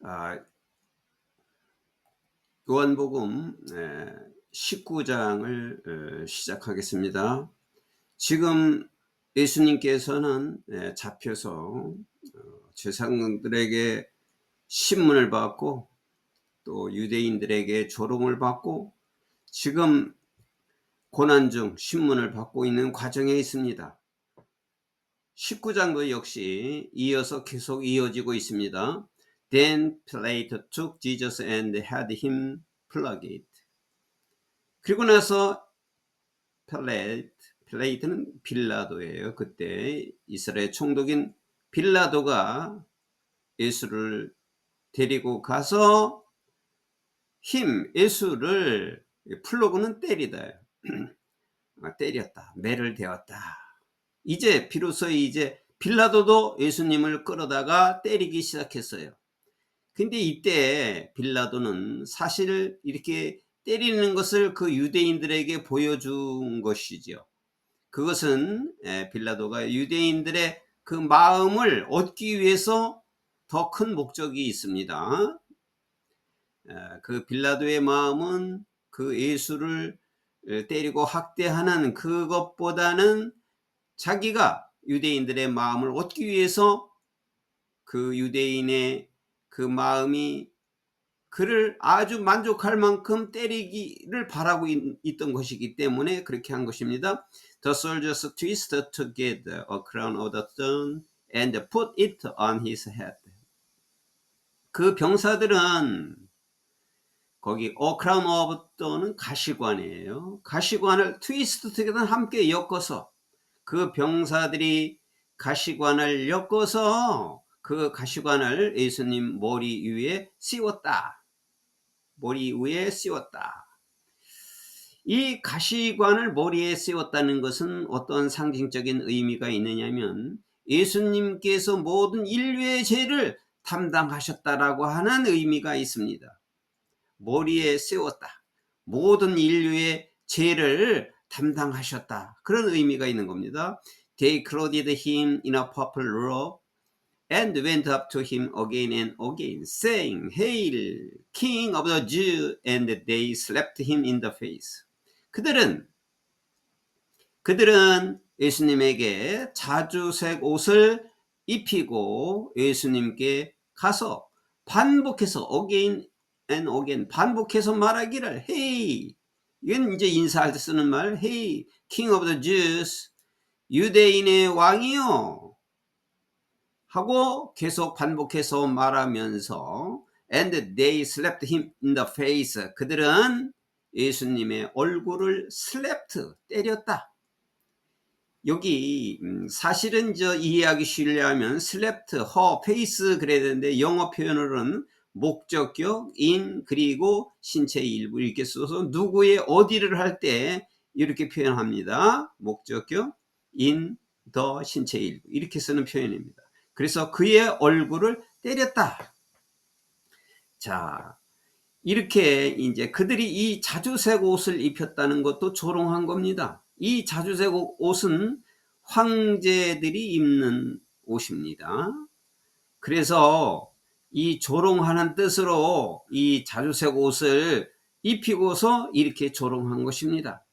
아, 요한복음 19장을 시작하겠습니다. 지금 예수님께서는 잡혀서 제사장들에게 신문을 받고 또 유대인들에게 조롱을 받고 지금 고난 중 신문을 받고 있는 과정에 있습니다. 19장도 역시 이어서 계속 이어지고 있습니다. Then Pilate took Jesus and had him flogged. 그리고 나서 필레이트는 빌라도예요. 그때 이스라엘 총독인 빌라도가 예수를 데리고 가서 예수를 플로그는 때리다. 때렸다. 매를 대었다. 이제 비로소 빌라도도 예수님을 끌어다가 때리기 시작했어요. 근데 이때 빌라도는 사실 이렇게 때리는 것을 그 유대인들에게 보여준 것이죠. 그것은 빌라도가 유대인들의 그 마음을 얻기 위해서 더 큰 목적이 있습니다. 그 빌라도의 마음은 그 예수를 때리고 학대하는 그것보다는 자기가 유대인들의 마음을 얻기 위해서 그 유대인의 그 마음이 그를 아주 만족할 만큼 때리기를 바라고 있던 것이기 때문에 그렇게 한 것입니다. The soldiers twisted together a crown of thorns and put it on his head. 그 병사들은 거기 a crown of thorns는 가시관이에요. 가시관을 twist together 함께 엮어서 그 병사들이 가시관을 엮어서 그 가시관을 예수님 머리 위에 씌웠다. 머리 위에 씌웠다. 이 가시관을 머리에 씌웠다는 것은 어떤 상징적인 의미가 있느냐면 예수님께서 모든 인류의 죄를 담당하셨다라고 하는 의미가 있습니다. 머리에 씌웠다. 모든 인류의 죄를 담당하셨다. 그런 의미가 있는 겁니다. They clothed him in a purple robe and went up to him again and again, saying, Hail, King of the Jews, and they slapped him in the face. 그들은 예수님에게 자주색 옷을 입히고 예수님께 가서 반복해서 again and again 반복해서 말하기를 Hey, 이건 이제 인사할 때 쓰는 말 Hey, King of the Jews, 유대인의 왕이요 하고 계속 반복해서 말하면서 and they slapped him in the face. 그들은 예수님의 얼굴을 slapped, 때렸다. 여기 사실은 이해하기 쉬려면 slapped, her face 그래야 되는데 영어 표현으로는 목적격, in 그리고 신체의 일부 이렇게 써서 누구의 어디를 할 때 이렇게 표현합니다. 목적격, in, the 신체의 일부 이렇게 쓰는 표현입니다. 그래서 그의 얼굴을 때렸다. 자, 이렇게 이제 그들이 이 자주색 옷을 입혔다는 것도 조롱한 겁니다. 이 자주색 옷은 황제들이 입는 옷입니다. 그래서 이 조롱하는 뜻으로 이 자주색 옷을 입히고서 이렇게 조롱한 것입니다.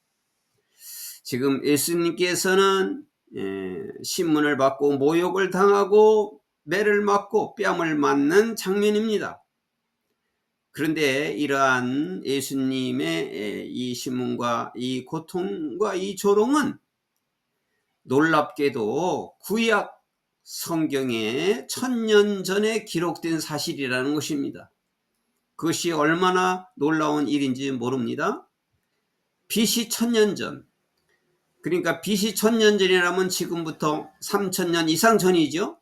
지금 예수님께서는 신문을 받고 모욕을 당하고 매를 맞고 뺨을 맞는 장면입니다. 그런데 이러한 예수님의 이 신문과 이 고통과 이 조롱은 놀랍게도 구약 성경에 1000년 전에 기록된 사실이라는 것입니다. 그것이 얼마나 놀라운 일인지 모릅니다. BC 1000년 전, 그러니까 BC 1000년 전이라면 지금부터 3000년 이상 전이죠.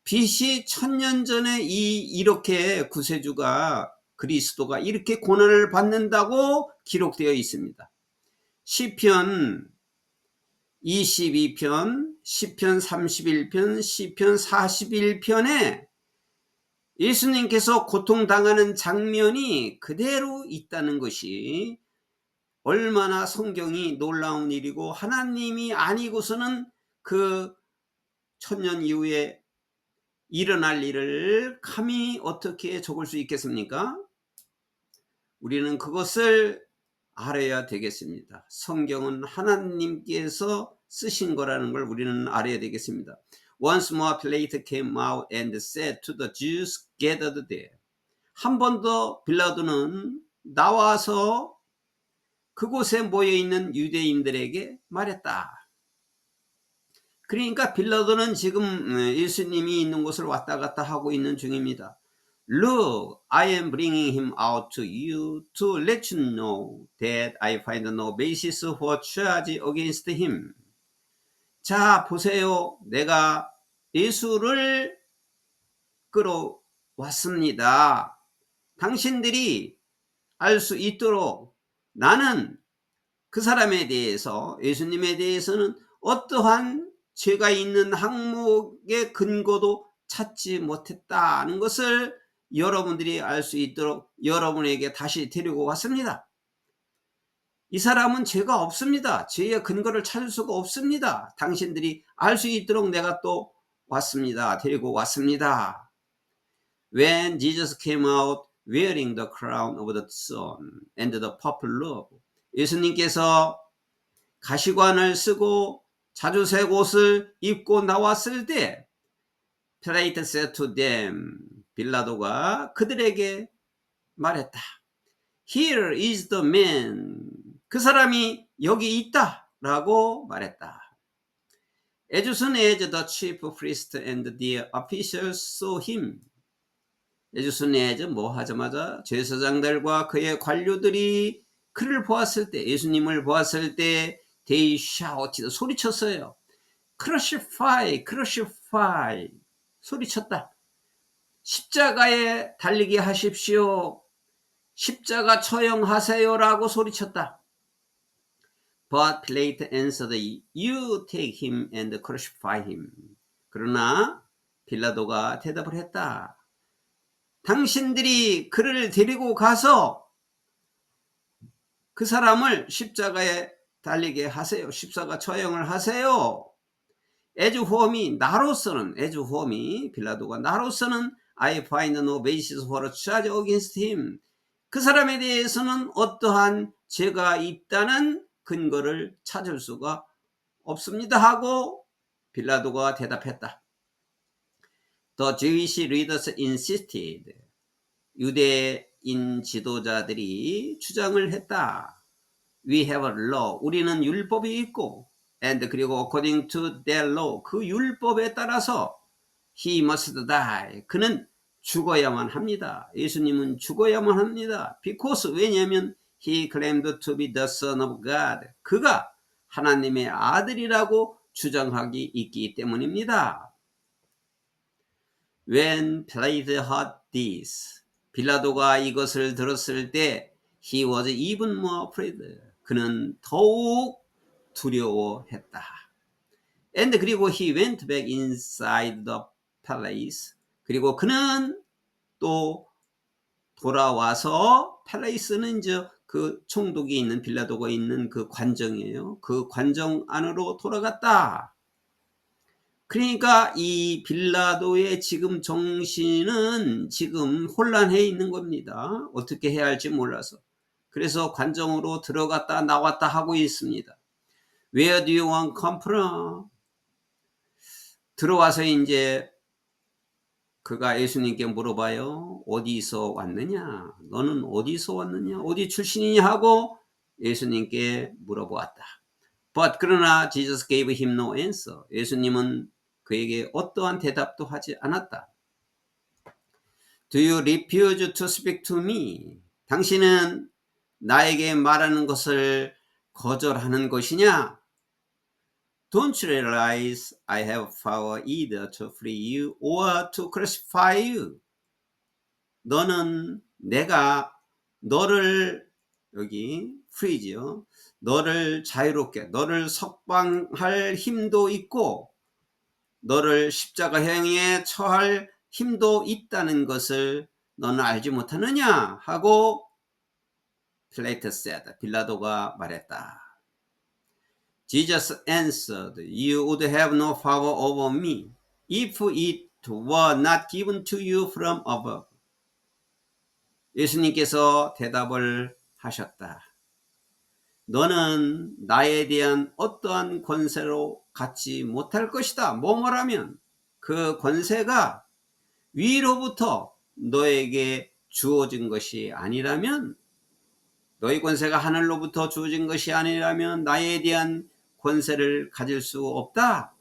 BC 1000년 전에 이렇게 구세주가 그리스도가 이렇게 고난을 받는다고 기록되어 있습니다. 시편 22편, 시편 31편, 시편 41편에 예수님께서 고통당하는 장면이 그대로 있다는 것이 얼마나 성경이 놀라운 일이고 하나님이 아니고서는 그 1000년 이후에 일어날 일을 감히 어떻게 적을 수 있겠습니까? 우리는 그것을 알아야 되겠습니다. 성경은 하나님께서 쓰신 거라는 걸 우리는 알아야 되겠습니다. Once more Pilate came out and said to the Jews gathered there. 한 번 더 빌라도는 나와서 그곳에 모여있는 유대인들에게 말했다. 그러니까 빌라도는 지금 예수님이 있는 곳을 왔다 갔다 하고 있는 중입니다. Look, I am bringing him out to you to let you know that I find no basis for charge against him. 자, 보세요. 내가 예수를 끌어왔습니다. 당신들이 알 수 있도록 나는 그 사람에 대해서, 예수님에 대해서는 어떠한 죄가 있는 항목의 근거도 찾지 못했다는 것을 여러분들이 알 수 있도록 여러분에게 다시 데리고 왔습니다. 이 사람은 죄가 없습니다. 죄의 근거를 찾을 수가 없습니다. 당신들이 알 수 있도록 내가 또 왔습니다. 데리고 왔습니다. When Jesus came out wearing the crown of the sun and the purple robe, 예수님께서 가시관을 쓰고 자주색 옷을 입고 나왔을 때 Pilate said to them, 빌라도가 그들에게 말했다. Here is the man. 그 사람이 여기 있다 라고 말했다. As soon as the chief priest and the officials saw him, as soon as 뭐 하자마자 제사장들과 그의 관료들이 그를 보았을 때, 예수님을 보았을 때 they shouted, 소리쳤어요. Crucify, crucify, 소리쳤다. 십자가에 달리게 하십시오. 십자가 처형하세요라고 소리쳤다. But Pilate answered, You take him and crucify him. 그러나 빌라도가 대답을 했다. 당신들이 그를 데리고 가서 그 사람을 십자가에 달리게 하세요. 십자가 처형을 하세요. As for me, 나로서는, as for me, 빌라도가 나로서는 I find no basis for a charge against him. 그 사람에 대해서는 어떠한 죄가 있다는 근거를 찾을 수가 없습니다 하고 빌라도가 대답했다. The Jewish leaders insisted. 유대인 지도자들이 주장을 했다. We have a law. 우리는 율법이 있고, and 그리고 according to their law, 그 율법에 따라서 he must die. 그는 죽어야만 합니다. 예수님은 죽어야만 합니다. Because 왜냐하면 he claimed to be the son of God. 그가 하나님의 아들이라고 주장하기 있기 때문입니다. When Pilate heard this, 빌라도가 이것을 들었을 때 he was even more afraid. 그는 더욱 두려워했다. And 그리고 he went back inside the palace. 그리고 그는 또 돌아와서 palace는 이제 그 총독이 있는 빌라도가 있는 그 관정이에요. 그 관정 안으로 돌아갔다. 그러니까 이 빌라도의 지금 정신은 지금 혼란해 있는 겁니다. 어떻게 해야 할지 몰라서. 그래서 관정으로 들어갔다 나왔다 하고 있습니다. Where do you want come from? 들어와서 이제 그가 예수님께 물어봐요. 어디서 왔느냐? 너는 어디서 왔느냐? 어디 출신이냐? 하고 예수님께 물어보았다. But 그러나 Jesus gave him no answer. 예수님은 그에게 어떠한 대답도 하지 않았다. Do you refuse to speak to me? 당신은 나에게 말하는 것을 거절하는 것이냐? Don't you realize I have power either to free you or to crucify you? 너는 내가 너를 여기 free지요. 너를 자유롭게, 너를 석방할 힘도 있고 너를 십자가형에 처할 힘도 있다는 것을 너는 알지 못하느냐? 하고 Pilate said, 빌라도가 말했다. Jesus answered, You would have no power over me if it were not given to you from above. 예수님께서 대답을 하셨다. 너는 나에 대한 어떠한 권세로 갖지 못할 것이다. 뭐뭐라면 그 권세가 위로부터 너에게 주어진 것이 아니라면, 너희 권세가 하늘로부터 주어진 것이 아니라면 나에 대한 권세를 가질 수 없다.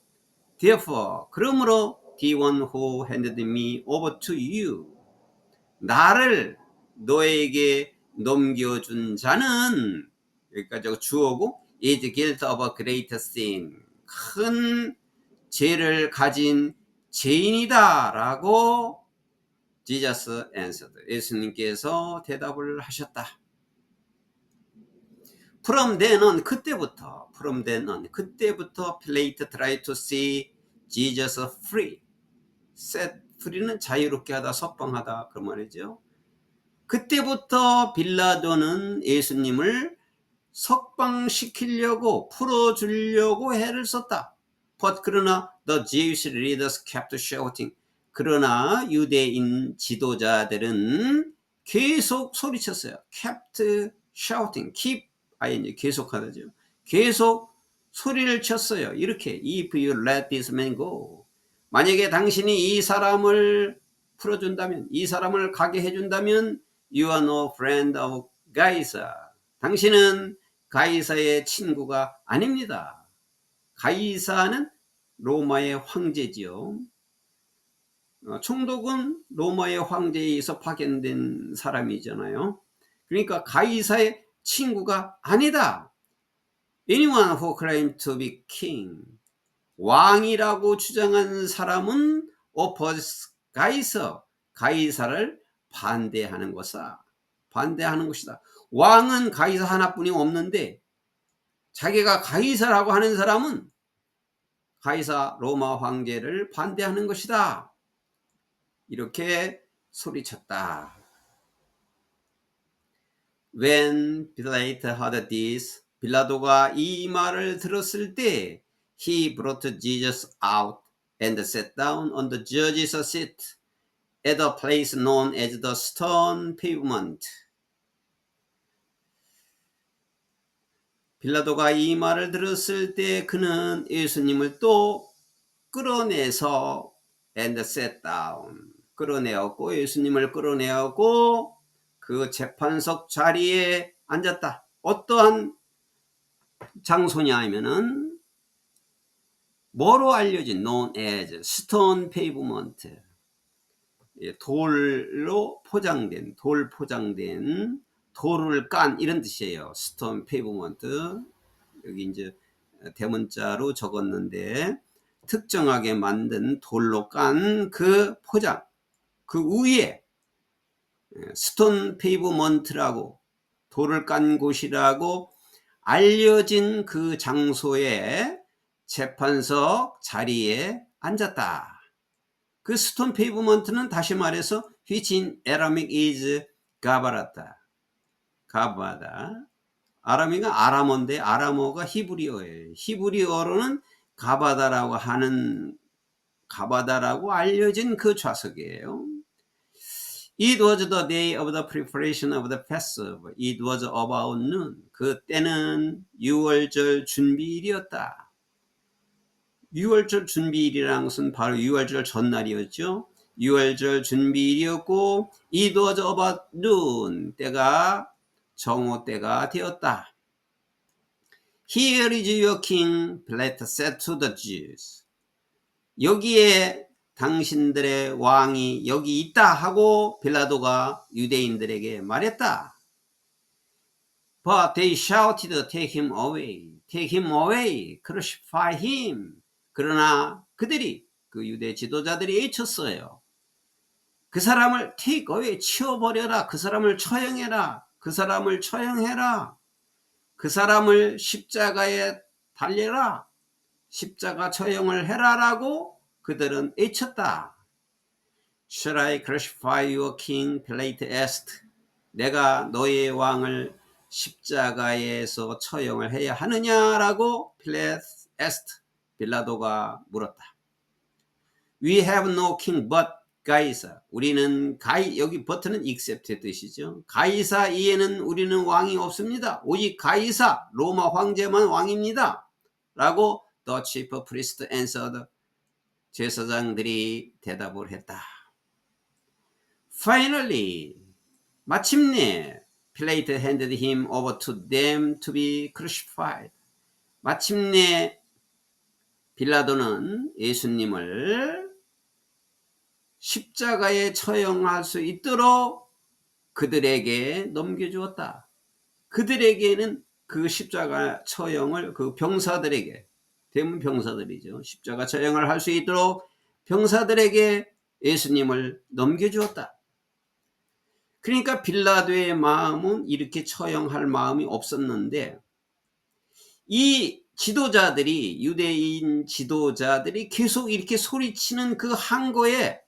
Therefore, 그러므로 the one who handed me over to you, 나를 너에게 넘겨준 자는, 여기까지 주어고, is guilty of a great sin, 큰 죄를 가진 죄인이다 라고 Jesus answered, 예수님께서 대답을 하셨다. From then on, 그때부터 Pilate tried to see Jesus free. set free는 자유롭게 하다, 석방하다 그 말이죠. 그때부터 빌라도는 예수님을 석방시키려고, 풀어주려고 애를 썼다. But 그러나 the Jewish leaders kept shouting. 그러나 유대인 지도자들은 계속 소리쳤어요. kept shouting. keep ing 계속하다죠. 계속 소리를 쳤어요. 이렇게 if you let this man go. 만약에 당신이 이 사람을 풀어준다면, 이 사람을 가게 해준다면 you are no friend of Caesar. 당신은 가이사의 친구가 아닙니다. 가이사는 로마의 황제지요. 총독은 로마의 황제에 의해서 파견된 사람이잖아요. 그러니까 가이사의 친구가 아니다. Anyone who claimed to be king, 왕이라고 주장한 사람은 oppose 가이사, 가이사를 반대하는 것이다. 왕은 가이사 하나뿐이 없는데 자기가 가이사라고 하는 사람은 가이사 로마 황제를 반대하는 것이다. 이렇게 소리쳤다. When Pilate heard this, 빌라도가 이 말을 들었을 때 he brought Jesus out and sat down on the judge's seat at a place known as the stone pavement. 빌라도가 이 말을 들었을 때 그는 예수님을 또 끌어내서 and sat down, 끌어내었고, 예수님을 끌어내었고 그 재판석 자리에 앉았다. 어떠한 장소냐 하면은 뭐로 알려진 known as stone pavement, 돌로 포장된, 돌을 깐 이런 뜻이에요. stone pavement. 여기 이제 대문자로 적었는데 특정하게 만든 돌로 깐 그 포장, 그 위에 스톤 페이브먼트라고, 돌을 깐 곳이라고 알려진 그 장소에 재판석 자리에 앉았다. 그 스톤 페이브먼트는 다시 말해서 which in Aramaic is 가바라다. 아람이가 아람어인데 아람어가 히브리어예요. 히브리어로는 가바다라고 알려진 그 좌석이에요. It was the day of the preparation of the Passover. It was about noon. 그때는 유월절 준비일이었다. 유월절 준비일이라는 것은 바로 유월절 전날이었죠. 유월절 준비일이었고 It was about noon. 때가 정오 때가 되었다. Here is your king, Pilate said to the Jews. 여기에 당신들의 왕이 여기 있다 하고 빌라도가 유대인들에게 말했다. But they shouted, take him away, take him away, crucify him. 그러나 그들이, 그 유대 지도자들이 외쳤어요. 그 사람을 take away, 치워버려라. 그 사람을 처형해라. 그 사람을 처형해라. 그 사람을 십자가에 달려라. 십자가 처형을 해라라고 그들은 외쳤다. Shall I crucify your king? Pilate asked. 내가 너의 왕을 십자가에서 처형을 해야 하느냐라고 Pilate asked. 빌라도가 물었다. We have no king but 가이사. 우리는 여기 but는 except의 뜻이죠. 가이사 이에는 우리는 왕이 없습니다. 오직 가이사 로마 황제만 왕입니다. 라고 the chief priest answered. 제사장들이 대답을 했다. Finally, 마침내 Pilate handed him over to them to be crucified. 마침내 빌라도는 예수님을 십자가에 처형할 수 있도록 그들에게 넘겨주었다. 그들에게는 그 십자가 처형을 그 병사들에게, 대문 병사들이죠. 십자가 처형을 할 수 있도록 병사들에게 예수님을 넘겨주었다. 그러니까 빌라도의 마음은 이렇게 처형할 마음이 없었는데 이 지도자들이, 유대인 지도자들이 계속 이렇게 소리치는 그 항거에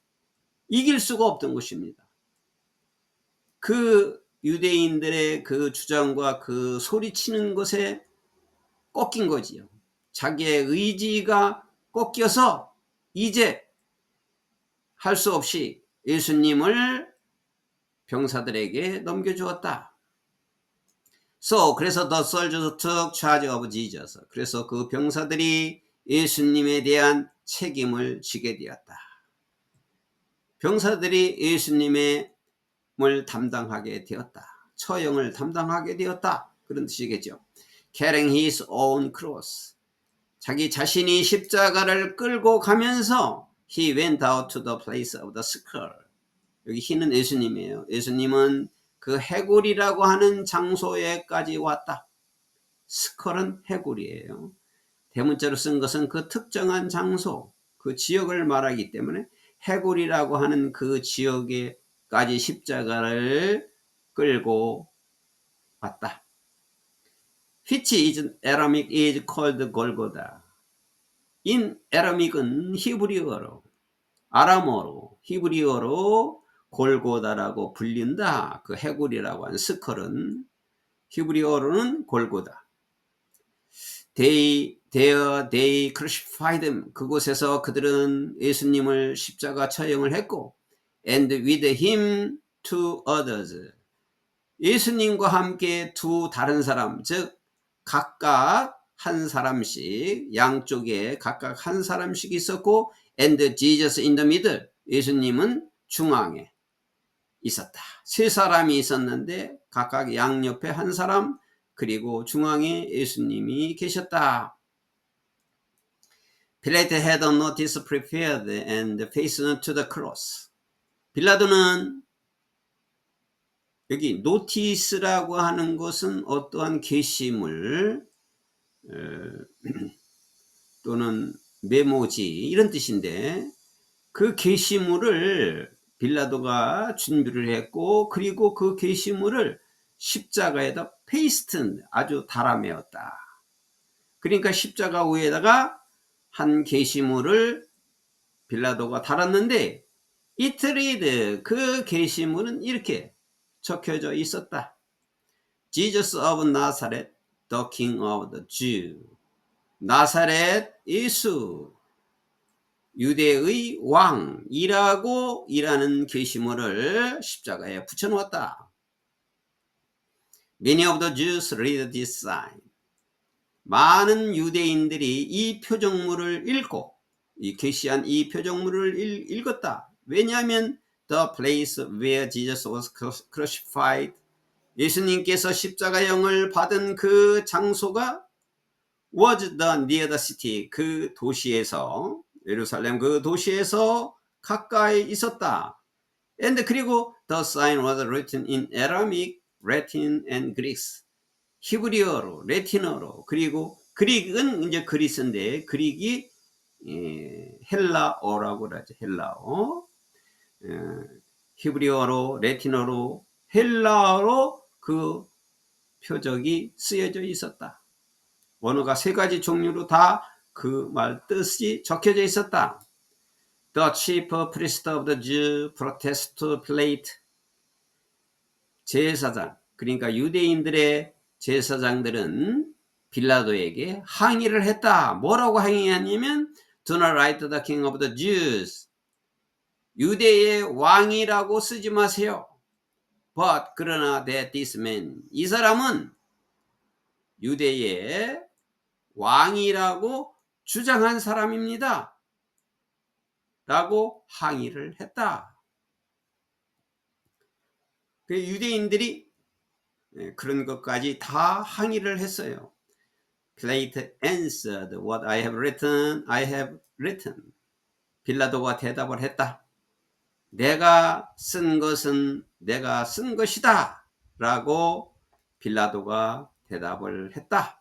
이길 수가 없던 것입니다. 그 유대인들의 그 주장과 그 소리치는 것에 꺾인 거지요. 자기의 의지가 꺾여서 이제 할 수 없이 예수님을 병사들에게 넘겨주었다. 그래서 the soldiers took charge of Jesus. 그래서 그 병사들이 예수님에 대한 책임을 지게 되었다. 병사들이 예수님을 담당하게 되었다. 처형을 담당하게 되었다. 그런 뜻이겠죠. Carrying his own cross. 자기 자신이 십자가를 끌고 가면서 he went out to the place of the skull. 여기 he는 예수님이에요. 예수님은 그 해골이라고 하는 장소에까지 왔다. 스컬은 해골이에요. 대문자로 쓴 것은 그 특정한 장소, 그 지역을 말하기 때문에 해골이라고 하는 그 지역에까지 십자가를 끌고 왔다. Which is Aramaic is called Golgotha. in Aramic은 히브리어로, 아람어로, 히브리어로 골고다라고 불린다. 그 해골이라고 하는 스컬은 히브리어로는 골고다. They crucified him. 그곳에서 그들은 예수님을 십자가 처형을 했고 and with him two others. 예수님과 함께 두 다른 사람, 즉 각각 한 사람씩, 양쪽에 각각 한 사람씩 있었고 and Jesus in the middle. 예수님은 중앙에 있었다. 세 사람이 있었는데 각각 양옆에 한 사람, 그리고 중앙에 예수님이 계셨다. Pilate had a notice prepared and faced to the cross. 빌라도는 여기 노티스라고 하는 것은 어떠한 게시물 또는 메모지 이런 뜻인데 그 게시물을 빌라도가 준비를 했고 그리고 그 게시물을 십자가에다 페이스트 아주 달아매었다. 그러니까 십자가 위에다가 한 게시물을 빌라도가 달았는데 it read 그 게시물은 이렇게 적혀져 있었다. Jesus of Nazareth, the King of the Jews. 나사렛 예수 유대의 왕이라고 일하는 게시물을 십자가에 붙여놓았다. Many of the Jews read this sign. 많은 유대인들이 이 표적물을 읽고 이 게시한 이 표적물을 읽었다. 왜냐하면 the place where Jesus was crucified, 예수님께서 십자가형을 받은 그 장소가 was the near the city, 그 도시에서, 예루살렘 그 도시에서 가까이 있었다. And 그리고 the sign was written in Aramaic, Latin and Greek. 히브리어로, 라틴어로, 그리고 그릭은 이제 그리스인데 그릭이 헬라어라고 그러죠. 헬라어. 히브리어로, 라틴어로, 헬라어로 그 표적이 쓰여져 있었다. 언어가 세 가지 종류로 다 그 말 뜻이 적혀져 있었다. The chief priest of the Jews protested to Pilate. 제사장, 그러니까 유대인들의 제사장들은 빌라도에게 항의를 했다. 뭐라고 항의했냐면 do not write the king of the Jews. 유대의 왕이라고 쓰지 마세요. But 그러나 that this man, 이 사람은 유대의 왕이라고 주장한 사람입니다. 라고 항의를 했다. 유대인들이 그런 것까지 다 항의를 했어요. Pilate answered what I have written, I have written. 빌라도가 대답을 했다. 내가 쓴 것은 내가 쓴 것이다. 라고 빌라도가 대답을 했다.